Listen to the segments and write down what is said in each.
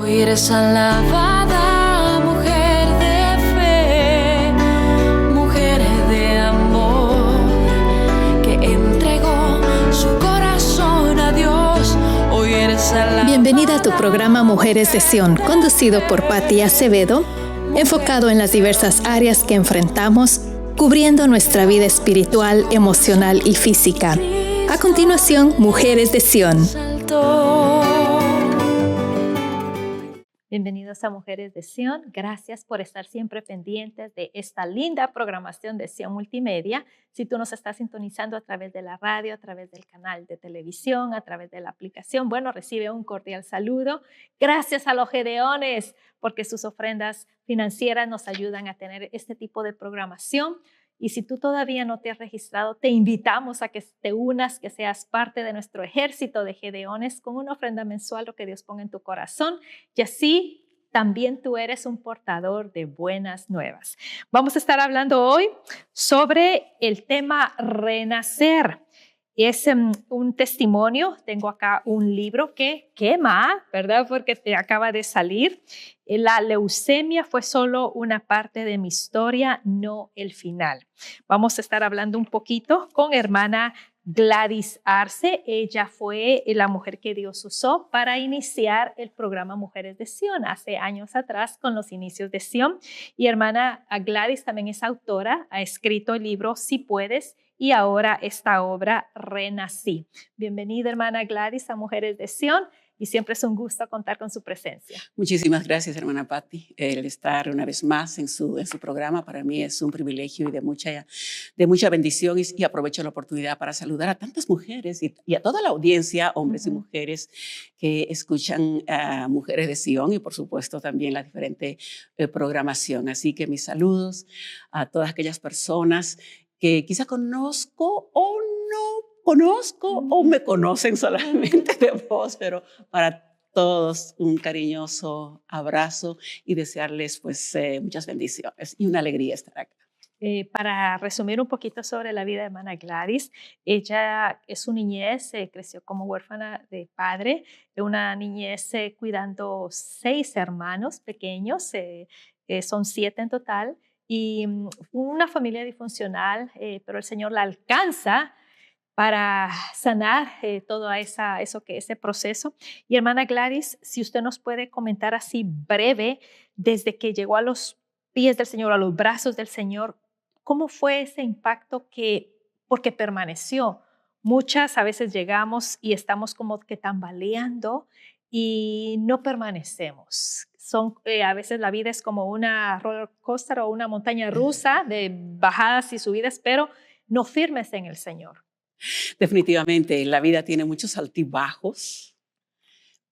Hoy eres alabada, mujer de fe, mujer de amor, que entregó su corazón a Dios. Hoy eres alabada. Bienvenida a tu programa Mujeres de Sion, conducido por Patti Acevedo, enfocado en las diversas áreas que enfrentamos, cubriendo nuestra vida espiritual, emocional y física. A continuación, Mujeres de Sion. Bienvenidos a Mujeres de Sion. Gracias por estar siempre pendientes de esta linda programación de Sion Multimedia. Si tú nos estás sintonizando a través de la radio, a través del canal de televisión, a través de la aplicación, bueno, recibe un cordial saludo. Gracias a los Gedeones, porque sus ofrendas financieras nos ayudan a tener este tipo de programación. Y si tú todavía no te has registrado, te invitamos a que te unas, que seas parte de nuestro ejército de Gedeones con una ofrenda mensual, lo que Dios ponga en tu corazón. Y así también tú eres un portador de buenas nuevas. Vamos a estar hablando hoy sobre el tema renacer. Es un testimonio. Tengo acá un libro que quema, ¿verdad? Porque te acaba de salir. La leucemia fue solo una parte de mi historia, no el final. Vamos a estar hablando un poquito con hermana Gladys Arce. Ella fue la mujer que Dios usó para iniciar el programa Mujeres de Sion hace años atrás con los inicios de Sion. Y hermana Gladys también es autora, ha escrito el libro Si Puedes y ahora esta obra Renací. Bienvenida hermana Gladys a Mujeres de Sion. Y siempre es un gusto contar con su presencia. Muchísimas gracias, hermana Patti. El estar una vez más en su programa para mí es un privilegio y de mucha bendición. Y aprovecho la oportunidad para saludar a tantas mujeres y a toda la audiencia, hombres y mujeres que escuchan a Mujeres de Sion y por supuesto también la diferente programación. Así que mis saludos a todas aquellas personas que quizá conozco o no conozco o me conocen solamente de voz, pero para todos un cariñoso abrazo y desearles pues muchas bendiciones y una alegría estar acá. Para resumir un poquito sobre la vida de hermana Gladys, ella es su niñez, creció como huérfana de padre, una niñez cuidando 6 hermanos pequeños, son 7 en total, y una familia disfuncional, pero el Señor la alcanza para sanar todo ese proceso. Y hermana Gladys, si usted nos puede comentar así breve, desde que llegó a los pies del Señor, a los brazos del Señor, ¿cómo fue ese impacto porque permaneció? Muchas a veces llegamos y estamos como que tambaleando y no permanecemos. A veces la vida es como una roller coaster o una montaña rusa de bajadas y subidas, pero no firmes en el Señor. Definitivamente, la vida tiene muchos altibajos,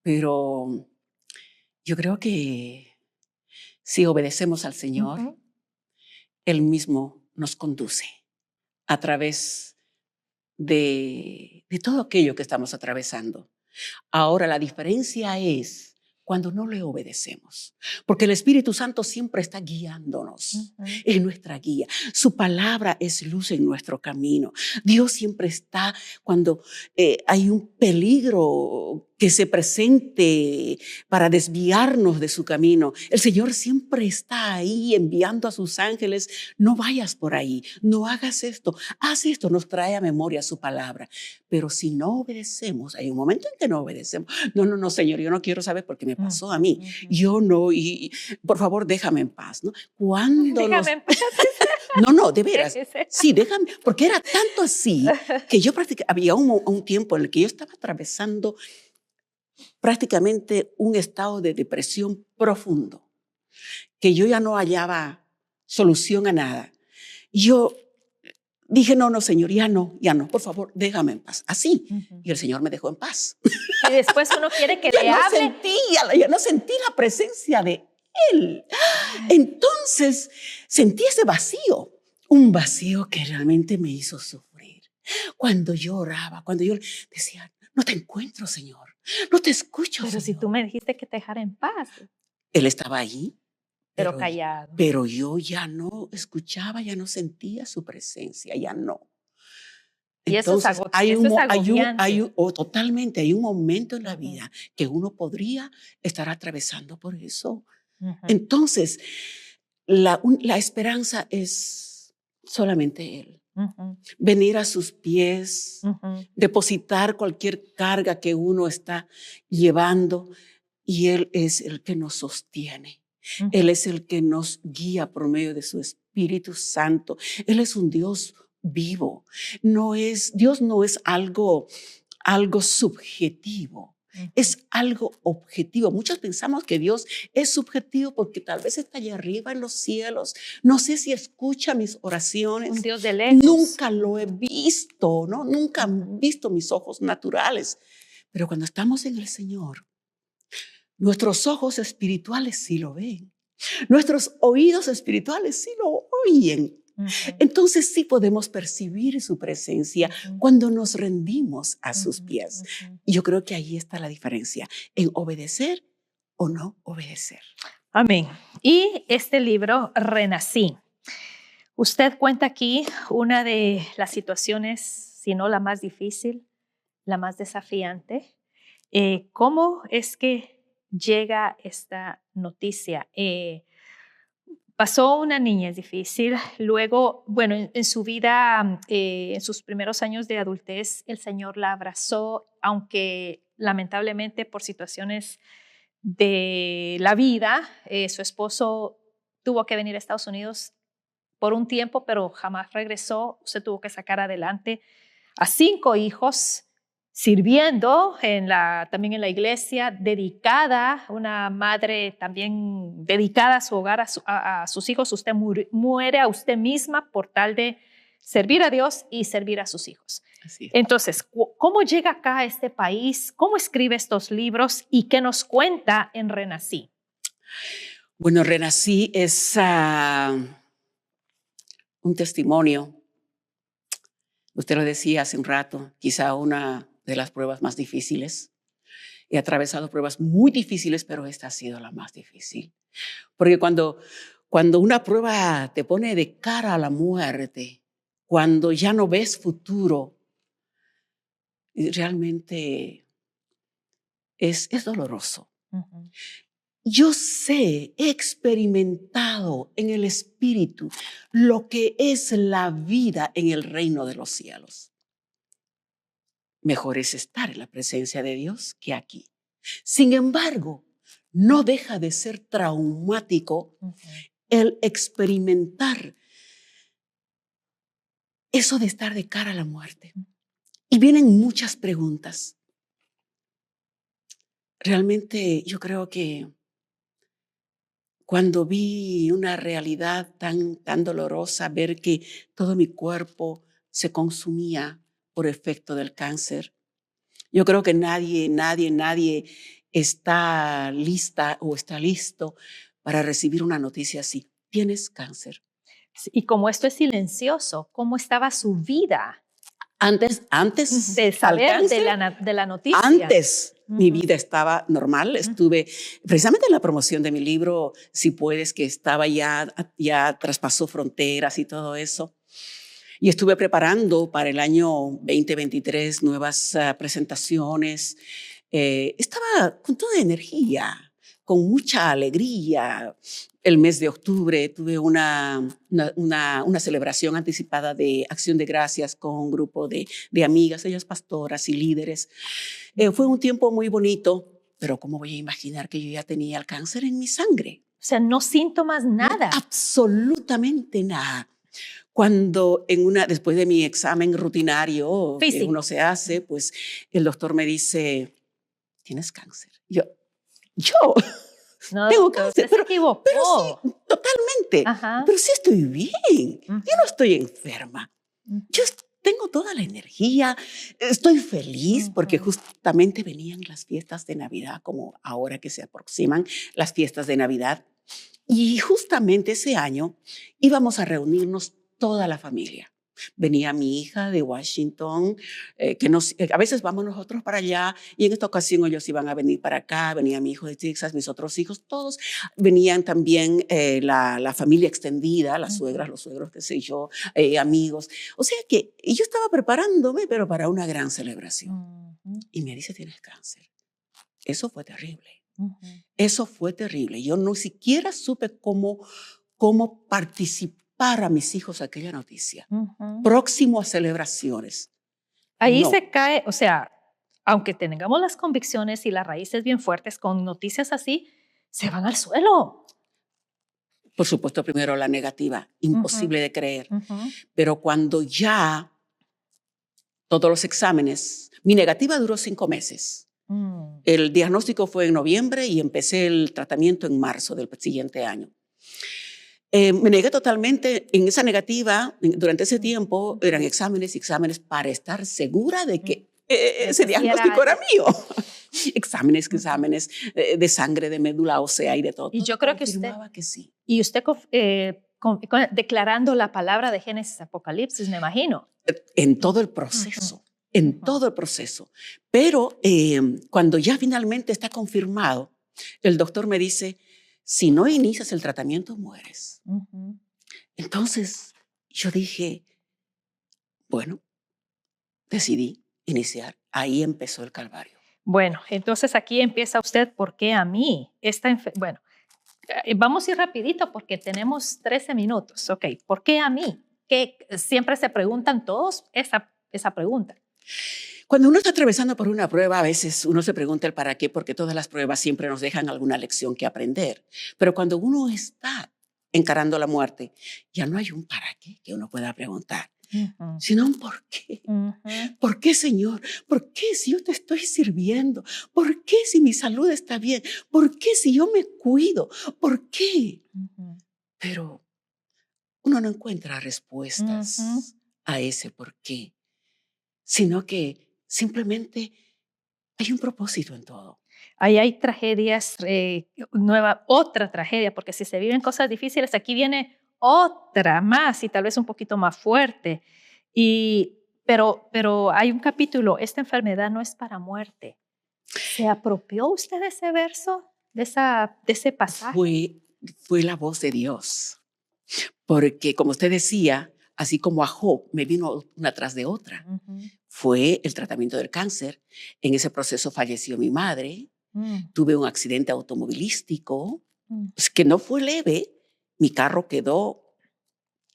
pero yo creo que si obedecemos al Señor, Él mismo nos conduce a través de todo aquello que estamos atravesando. Ahora, la diferencia es cuando no le obedecemos, porque el Espíritu Santo siempre está guiándonos, es nuestra guía. Su palabra es luz en nuestro camino. Dios siempre está cuando hay un peligro que se presente para desviarnos de su camino. El Señor siempre está ahí enviando a sus ángeles. No vayas por ahí, no hagas esto, haz esto. Nos trae a memoria su palabra. Pero si no obedecemos, hay un momento en que no obedecemos. No, Señor, yo no quiero saber porque me pasó a mí. Yo no, y por favor, déjame en paz, ¿no? Déjame en paz. No, de veras. Sí, déjame, porque era tanto así que yo había un tiempo en el que yo estaba atravesando prácticamente un estado de depresión profundo, que yo ya no hallaba solución a nada. Yo dije, no, Señor, ya no, por favor, déjame en paz. Así. Y el Señor me dejó en paz. Y después uno quiere que le hable. Ya no sentí la presencia de Él. Entonces sentí ese vacío, un vacío que realmente me hizo sufrir. Cuando yo oraba, cuando yo decía, no te encuentro, Señor, no te escucho, Pero Señor. si tú me dijiste que te dejara en paz. Él estaba ahí. Pero callado. Pero yo ya no escuchaba, ya no sentía su presencia, ya no. Y eso es, Entonces, agobiante. totalmente, hay un momento en la Ujú, vida que uno podría estar atravesando por eso. ujú, Entonces, la esperanza es solamente Él. ujú, Venir a sus pies, ujú, depositar cualquier carga que uno está llevando y Él es el que nos sostiene. Él ujú, es el que nos guía por medio de su Espíritu Santo. Él es un Dios vivo. Dios no es algo subjetivo. ujú. Es algo objetivo. Muchos pensamos que Dios es subjetivo porque tal vez está allá arriba en los cielos. No sé si escucha mis Un oraciones. Dios de lejos. Nunca lo he visto, ¿no? Nunca Ujú, han visto mis ojos naturales. Pero cuando estamos en el Señor, nuestros ojos espirituales sí lo ven. Nuestros oídos espirituales sí lo oyen. ujú, Entonces sí podemos percibir su presencia ujú, cuando nos rendimos a sus ujú, pies. ujú. Y yo creo que ahí está la diferencia en obedecer o no obedecer. Amén. Y este libro, Renací. Usted cuenta aquí una de las situaciones, si no la más difícil, la más desafiante. ¿Cómo es que llega esta noticia? Pasó una niñez difícil, luego, bueno, en su vida, en sus primeros años de adultez, el Señor la abrazó, aunque lamentablemente por situaciones de la vida, su esposo tuvo que venir a Estados Unidos por un tiempo, pero jamás regresó. Se tuvo que sacar adelante a 5 hijos, sirviendo también en la iglesia, dedicada, una madre también dedicada a su hogar, a sus hijos. Usted muere a usted misma por tal de servir a Dios y servir a sus hijos. Así es. Entonces, ¿cómo llega acá a este país? ¿Cómo escribe estos libros? ¿Y qué nos cuenta en Renací? Bueno, Renací es un testimonio. Usted lo decía hace un rato, quizá una de las pruebas más difíciles. He atravesado pruebas muy difíciles, pero esta ha sido la más difícil. Porque cuando una prueba te pone de cara a la muerte, cuando ya no ves futuro, realmente es doloroso. Ujú, Yo sé, he experimentado en el Espíritu lo que es la vida en el reino de los cielos. Mejor es estar en la presencia de Dios que aquí. Sin embargo, no deja de ser traumático ujú, el experimentar eso de estar de cara a la muerte. Y vienen muchas preguntas. Realmente yo creo que cuando vi una realidad tan dolorosa, ver que todo mi cuerpo se consumía por efecto del cáncer, yo creo que nadie está lista o está listo para recibir una noticia así. Tienes cáncer. Y como esto es silencioso, ¿cómo estaba su vida Antes de al saber de cáncer, la noticia? antes mi Ujú, vida estaba normal. ujú. Estuve precisamente en la promoción de mi libro, Si Puedes, que estaba ya traspasó fronteras y todo eso. Y estuve preparando para el año 2023 nuevas presentaciones. Estaba con toda energía, con mucha alegría. El mes de octubre tuve una celebración anticipada de Acción de Gracias con un grupo de amigas, ellas pastoras y líderes. Fue un tiempo muy bonito, pero ¿cómo voy a imaginar que yo ya tenía el cáncer en mi sangre? O sea, no síntomas, No, nada. absolutamente nada. Después de mi examen rutinario que uno Físico. se hace, pues el doctor me dice, tienes cáncer. Yo No, tengo doctor, cáncer, usted se pero equivocó. sí, totalmente. Ajá. Pero sí estoy bien. Yo no Ujú, estoy enferma. ujú, Yo tengo toda la energía, estoy feliz porque ujú. justamente venían las fiestas de Navidad, como ahora que se aproximan las fiestas de Navidad. Y justamente ese año íbamos a reunirnos toda la familia. Venía mi hija de Washington, a veces vamos nosotros para allá, y en esta ocasión ellos iban a venir para acá. Venía mi hijo de Texas, mis otros hijos, todos. Venían también la familia extendida, las suegras, los suegros, qué sé yo, amigos. O sea que yo estaba preparándome, pero para una gran celebración. Y me dice, tienes cáncer. Eso fue terrible. Eso fue terrible. Yo no siquiera supe cómo participar a mis hijos aquella noticia. Próximo a celebraciones. Ahí No. se cae, o sea, aunque tengamos las convicciones y las raíces bien fuertes, con noticias así, se van al suelo. Por supuesto, primero la negativa, imposible de creer. Pero cuando ya todos los exámenes, mi negativa duró 5 meses. El diagnóstico fue en noviembre y empecé el tratamiento en marzo del siguiente año. Me negué totalmente. En esa negativa, durante ese tiempo, eran exámenes para estar segura de que ese diagnóstico era mío. Exámenes de sangre, de médula ósea y de todo. Y yo creo que usted, que sí. Y usted declarando la palabra de Génesis, Apocalipsis, me imagino. En todo el proceso. En todo el proceso. Pero cuando ya finalmente está confirmado, el doctor me dice, si no inicias el tratamiento, mueres. Entonces yo dije, bueno, decidí iniciar. Ahí empezó el calvario. Bueno, entonces aquí empieza usted, ¿por qué a mí? Bueno, vamos a ir rapidito porque tenemos 13 minutos. Ok, ¿por qué a mí? Que siempre se preguntan todos esa pregunta. Cuando uno está atravesando por una prueba, a veces uno se pregunta el para qué, porque todas las pruebas siempre nos dejan alguna lección que aprender. Pero cuando uno está encarando la muerte, ya no hay un para qué que uno pueda preguntar, sino un por qué. ¿Por qué, Señor? ¿Por qué si yo te estoy sirviendo? ¿Por qué si mi salud está bien? ¿Por qué si yo me cuido? ¿Por qué? Pero uno no encuentra respuestas a ese por qué, sino que simplemente hay un propósito en todo. Ahí hay tragedias, otra tragedia, porque si se viven cosas difíciles, aquí viene otra más y tal vez un poquito más fuerte. Pero hay un capítulo, esta enfermedad no es para muerte. ¿Se apropió usted de ese verso, de ese pasaje? Fue la voz de Dios, porque como usted decía, así como a Job me vino una tras de otra. Fue el tratamiento del cáncer. En ese proceso falleció mi madre. Tuve un accidente automovilístico que no fue leve. Mi carro quedó,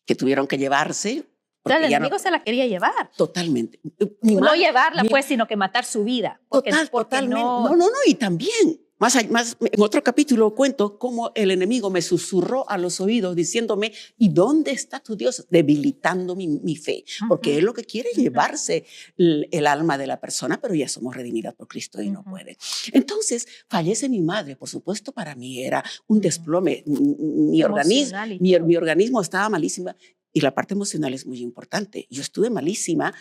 que tuvieron que llevarse. El enemigo se la quería llevar. Totalmente. No llevarla, pues, sino que matar su vida. Totalmente. No, y también. Más, en otro capítulo cuento cómo el enemigo me susurró a los oídos diciéndome, ¿y dónde está tu Dios? Debilitando mi fe, porque él lo que quiere es llevarse el alma de la persona, pero ya somos redimidas por Cristo y no puede. Entonces fallece mi madre. Por supuesto, para mí era un desplome. Mi organismo estaba malísima, y la parte emocional es muy importante. Yo estuve malísima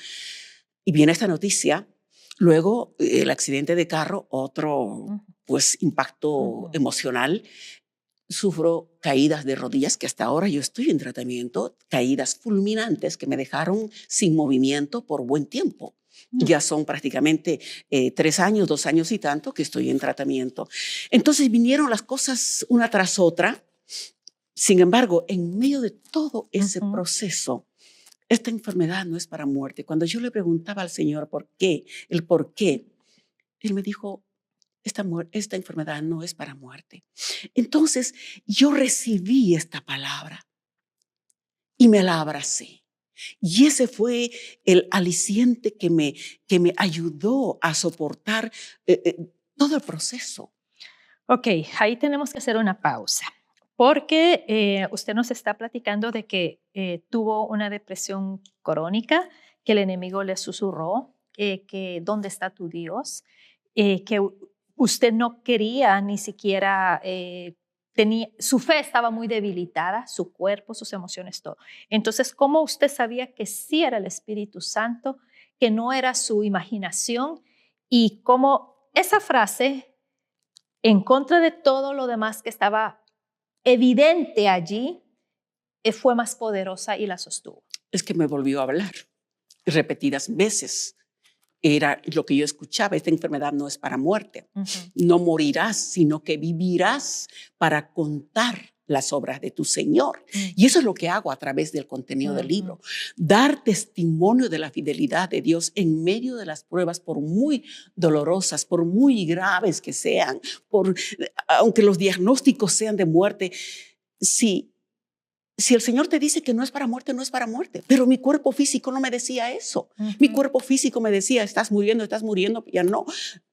y viene esta noticia. Luego el accidente de carro, otro impacto emocional. Sufro caídas de rodillas, que hasta ahora yo estoy en tratamiento, caídas fulminantes que me dejaron sin movimiento por buen tiempo. Ya son prácticamente 3 años, 2 años y tanto que estoy en tratamiento. Entonces vinieron las cosas una tras otra. Sin embargo, en medio de todo ese proceso, esta enfermedad no es para muerte. Cuando yo le preguntaba al Señor por qué, Él me dijo, esta enfermedad no es para muerte. Entonces yo recibí esta palabra y me la abracé. Y ese fue el aliciente que me ayudó a soportar todo el proceso. Ok, ahí tenemos que hacer una pausa. Porque usted nos está platicando de que tuvo una depresión crónica, que el enemigo le susurró, que ¿dónde está tu Dios? Que usted no quería ni siquiera, su fe estaba muy debilitada, su cuerpo, sus emociones, todo. Entonces, ¿cómo usted sabía que sí era el Espíritu Santo, que no era su imaginación? Y cómo esa frase, en contra de todo lo demás que estaba evidente allí, fue más poderosa y la sostuvo? Es que me volvió a hablar repetidas veces. Era lo que yo escuchaba: esta enfermedad no es para muerte. No morirás, sino que vivirás para contar las obras de tu Señor. Y eso es lo que hago a través del contenido del libro. Dar testimonio de la fidelidad de Dios en medio de las pruebas, por muy dolorosas, por muy graves que sean, aunque los diagnósticos sean de muerte. Si el Señor te dice que no es para muerte, no es para muerte. Pero mi cuerpo físico no me decía eso. Mi cuerpo físico me decía: estás muriendo, ya no.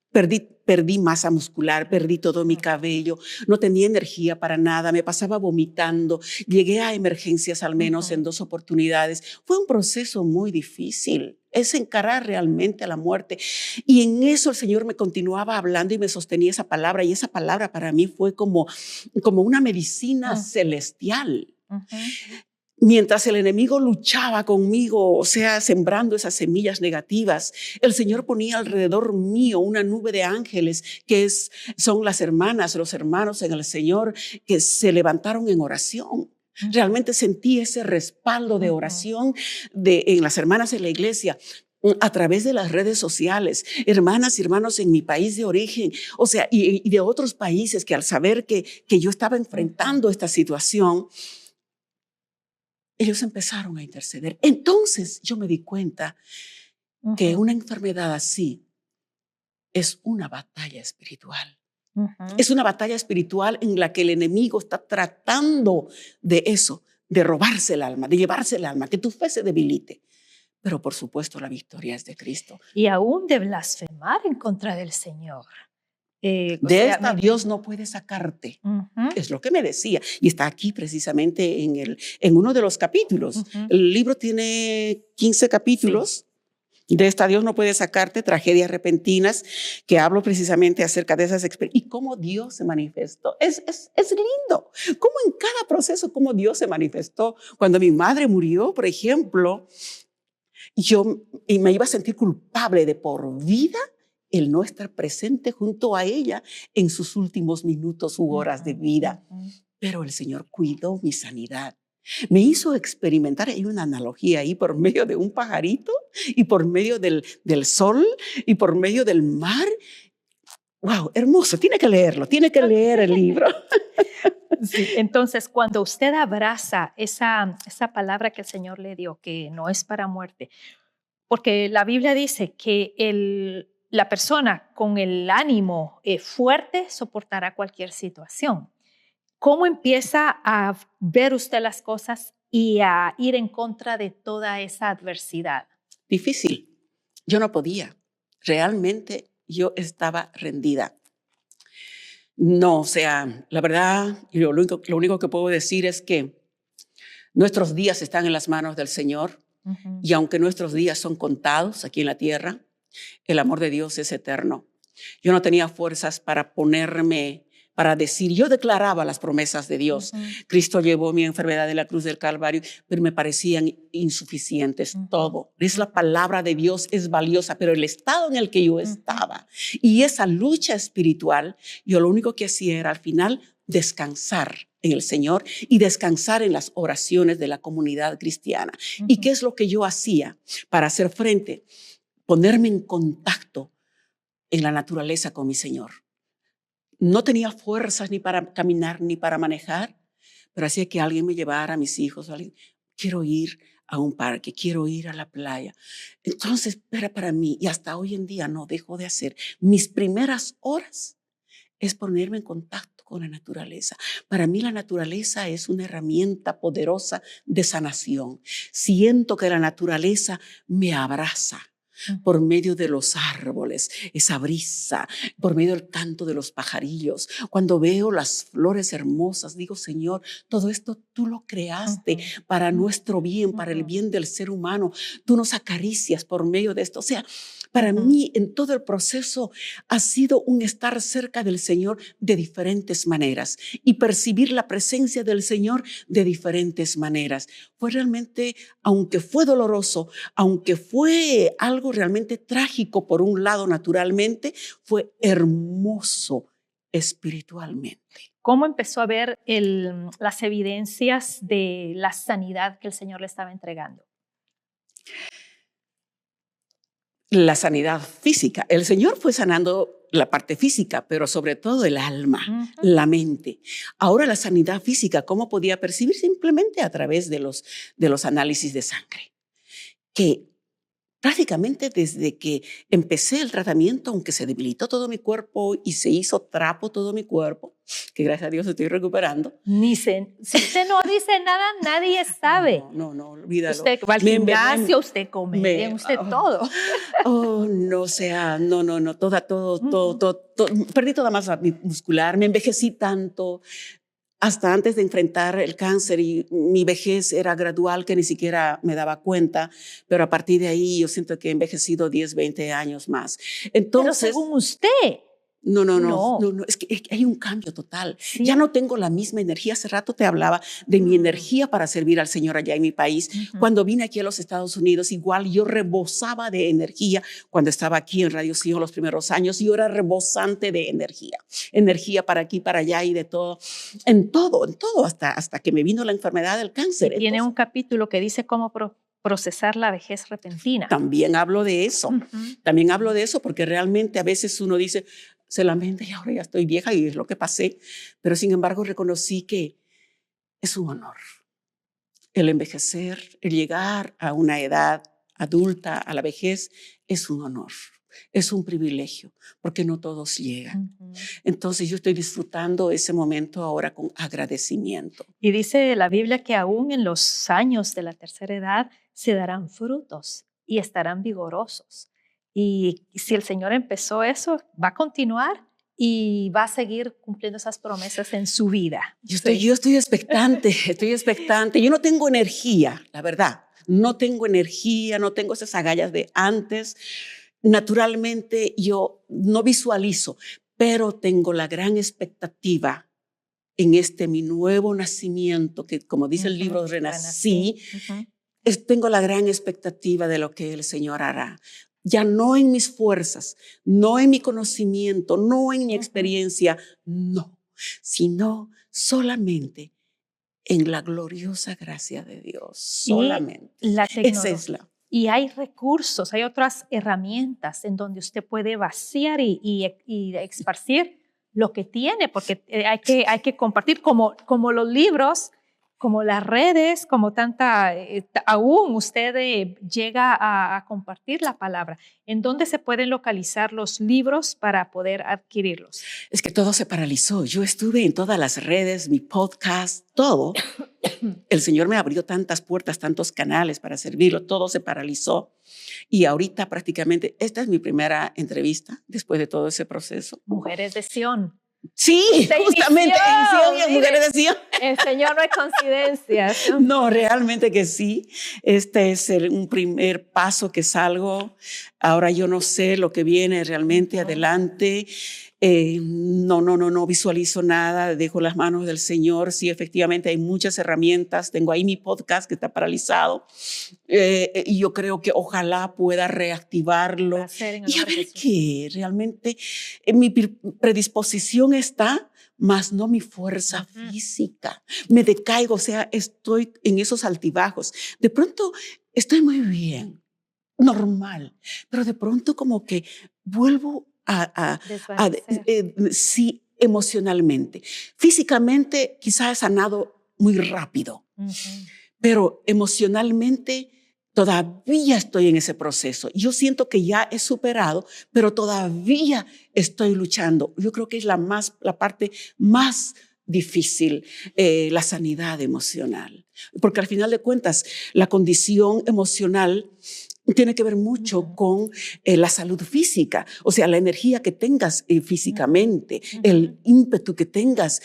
Perdí masa muscular, perdí todo mi cabello, no tenía energía para nada, me pasaba vomitando, llegué a emergencias al menos en 2 oportunidades. Fue un proceso muy difícil, es encarar realmente a la muerte. Y en eso el Señor me continuaba hablando y me sostenía esa palabra, y esa palabra para mí fue como una medicina celestial. Mientras el enemigo luchaba conmigo, o sea, sembrando esas semillas negativas, el Señor ponía alrededor mío una nube de ángeles que son las hermanas, los hermanos en el Señor, que se levantaron en oración. Realmente sentí ese respaldo de oración en las hermanas en la iglesia, a través de las redes sociales, hermanas y hermanos en mi país de origen, o sea, y de otros países, que al saber que yo estaba enfrentando esta situación, ellos empezaron a interceder. Entonces yo me di cuenta que una enfermedad así es una batalla espiritual. Es una batalla espiritual en la que el enemigo está tratando de eso, de robarse el alma, de llevarse el alma, que tu fe se debilite. Pero por supuesto la victoria es de Cristo. Y aún de blasfemar en contra del Señor. Dios no puede sacarte. Es lo que me decía. Y está aquí precisamente en uno de los capítulos. El libro tiene 15 capítulos. Sí. De esta Dios no puede sacarte, tragedias repentinas, que hablo precisamente acerca de esas experiencias y cómo Dios se manifestó. Es lindo. Cómo en cada proceso, cómo Dios se manifestó. Cuando mi madre murió, por ejemplo, yo me iba a sentir culpable de por vida el no estar presente junto a ella en sus últimos minutos u horas de vida. Pero el Señor cuidó mi sanidad. Me hizo experimentar, hay una analogía ahí, por medio de un pajarito y por medio del sol y por medio del mar. ¡Wow! Hermoso, tiene que leerlo, tiene que leer el libro. Sí, entonces, cuando usted abraza esa palabra que el Señor le dio, que no es para muerte, porque la Biblia dice que la persona con el ánimo fuerte soportará cualquier situación. ¿Cómo empieza a ver usted las cosas y a ir en contra de toda esa adversidad? Difícil. Yo no podía. Realmente yo estaba rendida. No, o sea, la verdad, lo único que puedo decir es que nuestros días están en las manos del Señor. Y aunque nuestros días son contados aquí en la tierra, el amor de Dios es eterno. Yo no tenía fuerzas para decir, yo declaraba las promesas de Dios. Cristo llevó mi enfermedad en la cruz del Calvario, pero me parecían insuficientes. Todo. Es la palabra de Dios, es valiosa, pero el estado en el que yo estaba y esa lucha espiritual, yo lo único que hacía era al final descansar en el Señor y descansar en las oraciones de la comunidad cristiana. ¿Y qué es lo que yo hacía para hacer frente? Ponerme en contacto en la naturaleza con mi Señor. No tenía fuerzas ni para caminar ni para manejar, pero hacía que alguien me llevara a mis hijos. Quiero ir a un parque, quiero ir a la playa. Entonces era para mí, y hasta hoy en día no dejo de hacer, mis primeras horas es ponerme en contacto con la naturaleza. Para mí la naturaleza es una herramienta poderosa de sanación. Siento que la naturaleza me abraza por medio de los árboles, esa brisa, por medio del canto de los pajarillos. Cuando veo las flores hermosas, digo, Señor, todo esto tú lo creaste para nuestro bien, para el bien del ser humano. Tú nos acaricias por medio de esto. O sea, para mí en todo el proceso ha sido un estar cerca del Señor de diferentes maneras y percibir la presencia del Señor de diferentes maneras. Fue realmente, aunque fue doloroso, aunque fue algo realmente trágico por un lado naturalmente, fue hermoso espiritualmente. ¿cómo empezó a ver las evidencias de la sanidad que el Señor le estaba entregando? La sanidad física. El Señor fue sanando la parte física, pero sobre todo el alma, la mente. Ahora la sanidad física, ¿cómo podía percibir? Simplemente a través de los análisis de sangre. Que prácticamente desde que empecé el tratamiento, aunque se debilitó todo mi cuerpo y se hizo trapo todo mi cuerpo, que gracias a Dios estoy recuperando. Si usted no dice nada, nadie sabe. No, olvídalo. Usted va al gimnasio, usted come bien, usted todo. No, o sea, no, todo. Perdí toda masa muscular, me envejecí tanto. Hasta antes de enfrentar el cáncer, y mi vejez era gradual, que ni siquiera me daba cuenta, pero a partir de ahí yo siento que he envejecido 10, 20 años más. Entonces, pero según usted. No, es que hay un cambio total. ¿Sí? Ya no tengo la misma energía. Hace rato te hablaba de mi energía para servir al Señor allá en mi país. Cuando vine aquí a los Estados Unidos, igual yo rebosaba de energía. Cuando estaba aquí en Radio Sion los primeros años, yo era rebosante de energía. Energía para aquí, para allá y de todo. En todo, hasta que me vino la enfermedad del cáncer. Y tiene un capítulo que dice cómo procesar la vejez repentina. También hablo de eso. También hablo de eso porque realmente a veces uno dice, se lamenta y ahora ya estoy vieja y es lo que pasé. Pero sin embargo reconocí que es un honor el envejecer, el llegar a una edad adulta, a la vejez, es un honor. Es un privilegio porque no todos llegan. Entonces yo estoy disfrutando ese momento ahora con agradecimiento. Y dice la Biblia que aún en los años de la tercera edad se darán frutos y estarán vigorosos. Y si el Señor empezó eso, va a continuar y va a seguir cumpliendo esas promesas en su vida. Yo estoy expectante, Yo no tengo energía, la verdad. No tengo energía, no tengo esas agallas de antes. Naturalmente yo no visualizo, pero tengo la gran expectativa en mi nuevo nacimiento, que como dice el libro, renací. Tengo la gran expectativa de lo que el Señor hará. Ya no en mis fuerzas, no en mi conocimiento, no en mi experiencia, no, sino solamente en la gloriosa gracia de Dios, solamente. Esa es la... Y hay recursos, hay otras herramientas en donde usted puede vaciar y esparcir lo que tiene, porque hay que compartir como los libros, como las redes, como aún usted llega a compartir la palabra. ¿En dónde se pueden localizar los libros para poder adquirirlos? Es que todo se paralizó. Yo estuve en todas las redes, mi podcast, todo. El Señor me abrió tantas puertas, tantos canales para servirlo, todo se paralizó. Y ahorita prácticamente, esta es mi primera entrevista después de todo ese proceso. Mujeres de Sion. Sí, justamente en Sion, Mujeres de Sion. El Señor no hay coincidencias. No, realmente que sí. Este es un primer paso que salgo. Ahora yo no sé lo que viene realmente adelante. No visualizo nada, dejo las manos del Señor. Sí, efectivamente hay muchas herramientas. Tengo ahí mi podcast que está paralizado. Y yo creo que ojalá pueda reactivarlo. Y a ver qué realmente mi predisposición está, más no mi fuerza física. Me decaigo, o sea, estoy en esos altibajos. De pronto estoy muy bien, normal, pero de pronto como que vuelvo sí, emocionalmente. Físicamente quizás he sanado muy rápido, pero emocionalmente todavía estoy en ese proceso. Yo siento que ya he superado, pero todavía estoy luchando. Yo creo que es la parte más difícil, la sanidad emocional. Porque al final de cuentas, la condición emocional tiene que ver mucho con la salud física, o sea, la energía que tengas físicamente, el ímpetu que tengas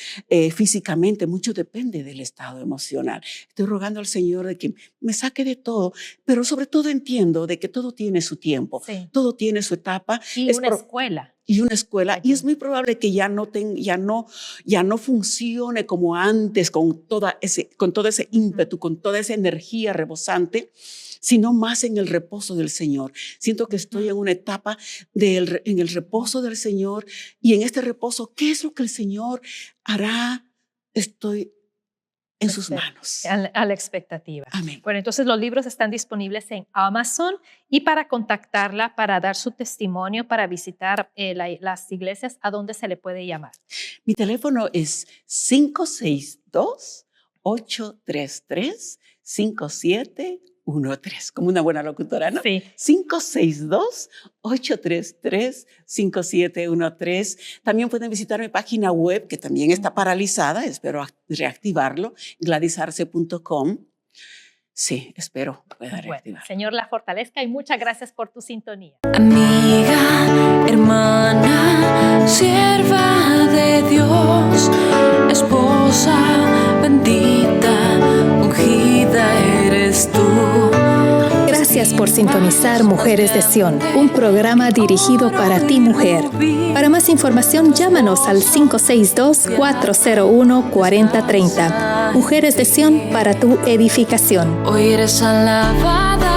físicamente, mucho depende del estado emocional. Estoy rogando al Señor de que me saque de todo, pero sobre todo entiendo de que todo tiene su tiempo, todo tiene su etapa. Y una escuela. y una escuela, y es muy probable que ya no funcione como antes con todo ese ímpetu, con toda esa energía rebosante, sino más en el reposo del Señor. Siento que estoy en una etapa en el reposo del Señor, y en este reposo, ¿qué es lo que el Señor hará? Estoy en sus manos. A la expectativa. Amén. Bueno, entonces los libros están disponibles en Amazon, y para contactarla, para dar su testimonio, para visitar las iglesias, ¿a dónde se le puede llamar? Mi teléfono es 562-833-5713, como una buena locutora, ¿no? Sí. 562-833-5713. También pueden visitar mi página web, que también está paralizada. Espero reactivarlo, gladysarce.com. Sí, espero pueda reactivar. Bueno, Señor la fortalezca, y muchas gracias por tu sintonía. Amiga, hermana, sierva de Dios, esposa bendita, ungida eres tú. Gracias por sintonizar Mujeres de Sión, un programa dirigido para ti, mujer. Para más información, llámanos al 562-401-4030. Mujeres de Sión, para tu edificación. Hoy eres alabada.